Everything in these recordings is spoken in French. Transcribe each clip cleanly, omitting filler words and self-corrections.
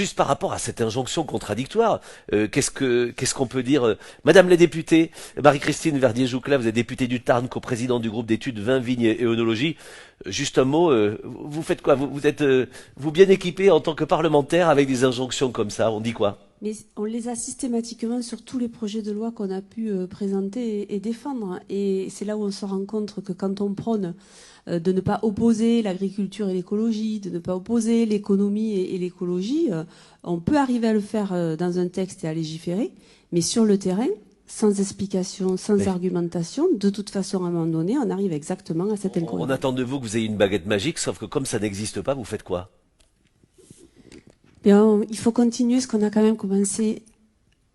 Juste par rapport à cette injonction contradictoire, qu'est-ce qu'on peut dire Madame la députée, Marie-Christine Verdier-Joucla, vous êtes députée du Tarn, coprésidente du groupe d'études vin, vigne et œnologie. Juste un mot, vous faites quoi vous êtes vous bien équipée en tant que parlementaire avec des injonctions comme ça, on dit quoi? Mais on les a systématiquement sur tous les projets de loi qu'on a pu présenter et défendre. Et c'est là où on se rend compte que quand on prône de ne pas opposer l'agriculture et l'écologie, de ne pas opposer l'économie et l'écologie, on peut arriver à le faire dans un texte et à légiférer, mais sur le terrain, sans explication, sans Oui. argumentation, de toute façon, à un moment donné, on arrive exactement à cette incohérence. On attend de vous que vous ayez une baguette magique, sauf que comme ça n'existe pas, vous faites quoi? Bien, il faut continuer ce qu'on a quand même commencé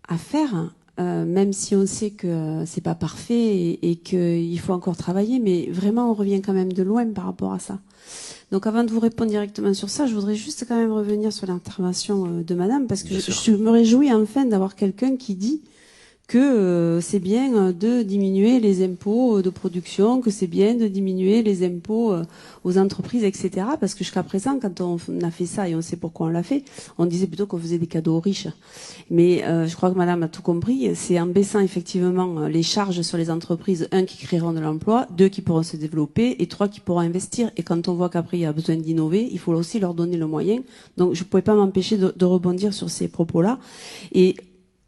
à faire, même si on sait que c'est pas parfait et qu'il faut encore travailler, mais vraiment on revient quand même de loin par rapport à ça. Donc avant de vous répondre directement sur ça, je voudrais juste quand même revenir sur l'intervention de Madame, parce que je me réjouis enfin d'avoir quelqu'un qui dit que c'est bien de diminuer les impôts de production, que c'est bien de diminuer les impôts aux entreprises, etc. Parce que jusqu'à présent, quand on a fait ça, et on sait pourquoi on l'a fait, on disait plutôt qu'on faisait des cadeaux aux riches. Mais je crois que Madame a tout compris, c'est en baissant effectivement les charges sur les entreprises, un, qui créeront de l'emploi, deux, qui pourront se développer, et trois, qui pourront investir. Et quand on voit qu'après, il y a besoin d'innover, il faut aussi leur donner le moyen. Donc je ne pouvais pas m'empêcher de rebondir sur ces propos-là. Et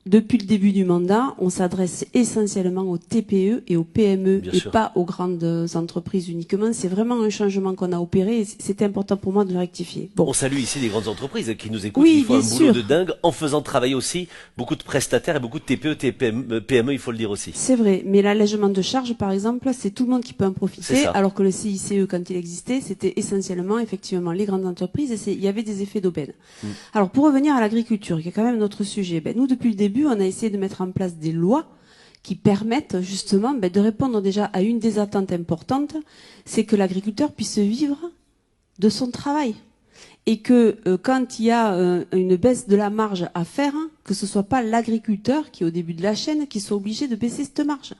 depuis le début du mandat, on s'adresse essentiellement aux TPE et aux PME Bien et sûr. pas aux grandes entreprises uniquement. C'est vraiment un changement qu'on a opéré et c'était important pour moi de le rectifier. Bon. On salue ici les grandes entreprises qui nous écoutent, Oui, qui font un bien boulot sûr. de dingue en faisant travailler aussi beaucoup de prestataires et beaucoup de TPE, TPM, PME, il faut le dire aussi. C'est vrai, mais l'allègement de charges, par exemple, c'est tout le monde qui peut en C'est profiter, ça. alors que le CICE, quand il existait, c'était essentiellement, effectivement, les grandes entreprises et il y avait des effets d'aubaine. Alors, pour revenir à l'agriculture, qui est quand même notre sujet, nous, depuis le début, on a essayé de mettre en place des lois qui permettent justement de répondre déjà à une des attentes importantes, c'est que l'agriculteur puisse vivre de son travail. Et que quand il y a une baisse de la marge à faire, que ce soit pas l'agriculteur qui, au début de la chaîne, qui soit obligé de baisser cette marge.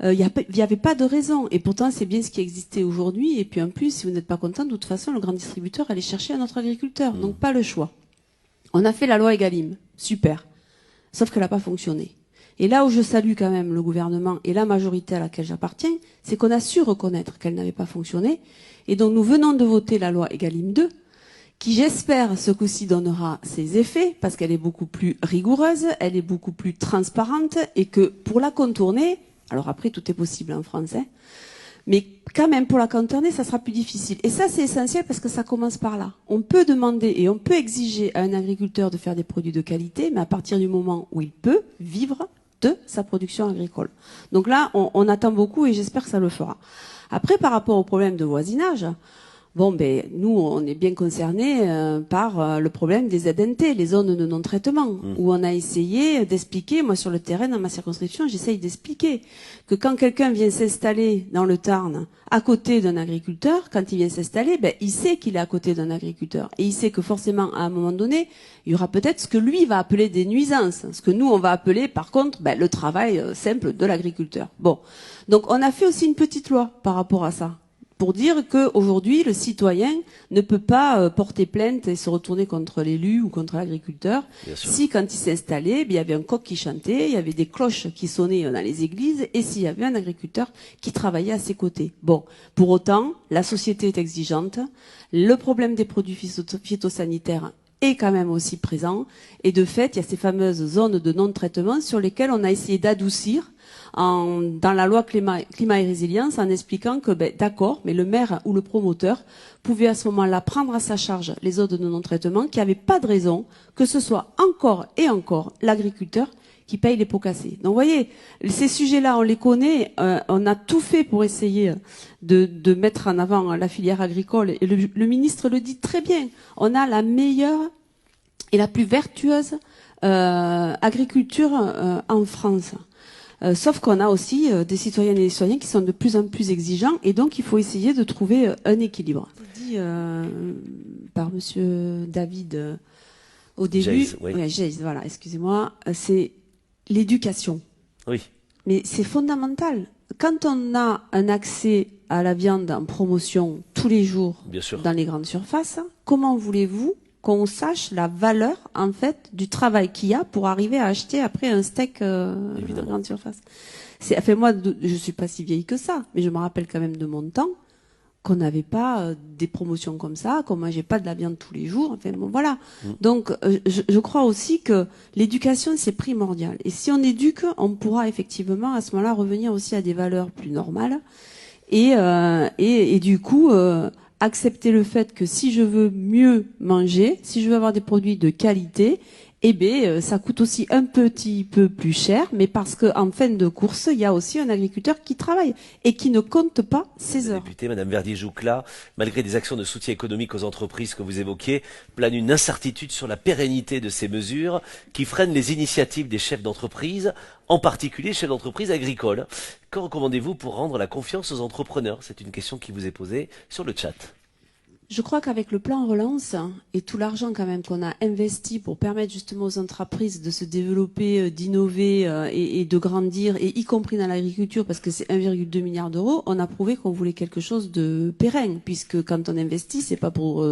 Il n'y avait pas de raison. Et pourtant, c'est bien ce qui existait aujourd'hui. Et puis en plus, si vous n'êtes pas content, de toute façon, le grand distributeur allait chercher un autre agriculteur. Donc pas le choix. On a fait la loi Egalim. Super. Sauf qu'elle n'a pas fonctionné. Et là où je salue quand même le gouvernement et la majorité à laquelle j'appartiens, c'est qu'on a su reconnaître qu'elle n'avait pas fonctionné. Et donc nous venons de voter la loi Egalim 2, qui j'espère ce coup-ci donnera ses effets, parce qu'elle est beaucoup plus rigoureuse, elle est beaucoup plus transparente, et que pour la contourner, alors après tout est possible en France, mais quand même pour la contourner, ça sera plus difficile. Et ça c'est essentiel parce que ça commence par là. On peut demander et on peut exiger à un agriculteur de faire des produits de qualité, mais à partir du moment où il peut vivre de sa production agricole. Donc là, on attend beaucoup et j'espère que ça le fera. Après, par rapport au problème de voisinage, bon, nous, on est bien concernés par le problème des ZNT, les zones de non-traitement, où on a essayé d'expliquer, moi sur le terrain, dans ma circonscription, j'essaye d'expliquer que quand quelqu'un vient s'installer dans le Tarn, à côté d'un agriculteur, quand il vient s'installer, il sait qu'il est à côté d'un agriculteur. Et il sait que forcément, à un moment donné, il y aura peut-être ce que lui va appeler des nuisances, ce que nous, on va appeler, par contre, le travail simple de l'agriculteur. Bon. Donc, on a fait aussi une petite loi par rapport à ça, pour dire qu'aujourd'hui, le citoyen ne peut pas porter plainte et se retourner contre l'élu ou contre l'agriculteur si, quand il s'est installé, il y avait un coq qui chantait, il y avait des cloches qui sonnaient dans les églises, et s'il y avait un agriculteur qui travaillait à ses côtés. Bon, pour autant, la société est exigeante, le problème des produits phytosanitaires est quand même aussi présent, et de fait, il y a ces fameuses zones de non-traitement sur lesquelles on a essayé d'adoucir dans la loi climat et résilience, en expliquant que, d'accord, mais le maire ou le promoteur pouvait à ce moment-là prendre à sa charge les zones de non-traitement, qu'il n'y avait pas de raison que ce soit encore et encore l'agriculteur qui paye les pots cassés. Donc, vous voyez, ces sujets-là, on les connaît, on a tout fait pour essayer de mettre en avant la filière agricole, et le ministre le dit très bien, on a la meilleure et la plus vertueuse agriculture en France. Sauf qu'on a aussi des citoyennes et des citoyens qui sont de plus en plus exigeants, et donc il faut essayer de trouver un équilibre. Dit par Monsieur David au début, Jays, oui. Jays, voilà, excusez-moi, c'est l'éducation. Oui. Mais c'est fondamental. Quand on a un accès à la viande en promotion tous les jours Bien sûr. dans les grandes surfaces, comment voulez-vous qu'on sache la valeur, en fait, du travail qu'il y a pour arriver à acheter après un steak à grande surface. Moi, je suis pas si vieille que ça, mais je me rappelle quand même de mon temps qu'on n'avait pas des promotions comme ça, qu'on mangeait pas de la viande tous les jours. Enfin bon, voilà. Donc, je crois aussi que l'éducation c'est primordial. Et si on éduque, on pourra effectivement à ce moment-là revenir aussi à des valeurs plus normales et du coup accepter le fait que si je veux mieux manger, si je veux avoir des produits de qualité, eh bien, ça coûte aussi un petit peu plus cher, mais parce qu'en fin de course, il y a aussi un agriculteur qui travaille et qui ne compte pas ses heures. Députée, Madame Verdier-Jouclas, malgré des actions de soutien économique aux entreprises que vous évoquiez, plane une incertitude sur la pérennité de ces mesures qui freinent les initiatives des chefs d'entreprise, en particulier chefs d'entreprise agricoles. Que recommandez-vous pour rendre la confiance aux entrepreneurs? C'est une question qui vous est posée sur le chat. Je crois qu'avec le plan relance et tout l'argent quand même qu'on a investi pour permettre justement aux entreprises de se développer, d'innover et de grandir, et y compris dans l'agriculture, parce que c'est 1,2 milliard d'euros, on a prouvé qu'on voulait quelque chose de pérenne, puisque quand on investit, c'est pas pour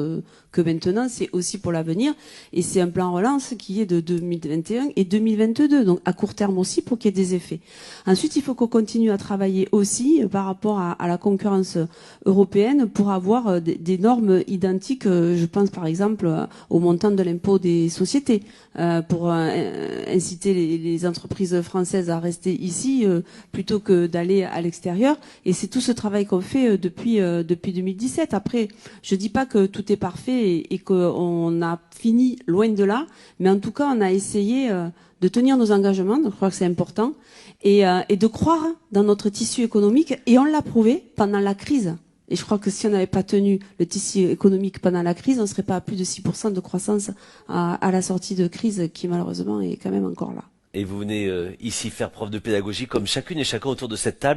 que maintenant, c'est aussi pour l'avenir, et c'est un plan relance qui est de 2021 et 2022, donc à court terme aussi pour qu'il y ait des effets. Ensuite, il faut qu'on continue à travailler aussi par rapport à la concurrence européenne pour avoir des normes identiques, je pense par exemple au montant de l'impôt des sociétés, pour inciter les entreprises françaises à rester ici plutôt que d'aller à l'extérieur. Et c'est tout ce travail qu'on fait depuis 2017. Après, je dis pas que tout est parfait et qu'on a fini, loin de là, mais en tout cas, on a essayé de tenir nos engagements, donc je crois que c'est important, et de croire dans notre tissu économique, et on l'a prouvé pendant la crise. Et je crois que si on n'avait pas tenu le tissu économique pendant la crise, on ne serait pas à plus de 6% de croissance à la sortie de crise, qui malheureusement est quand même encore là. Et vous venez ici faire preuve de pédagogie comme chacune et chacun autour de cette table.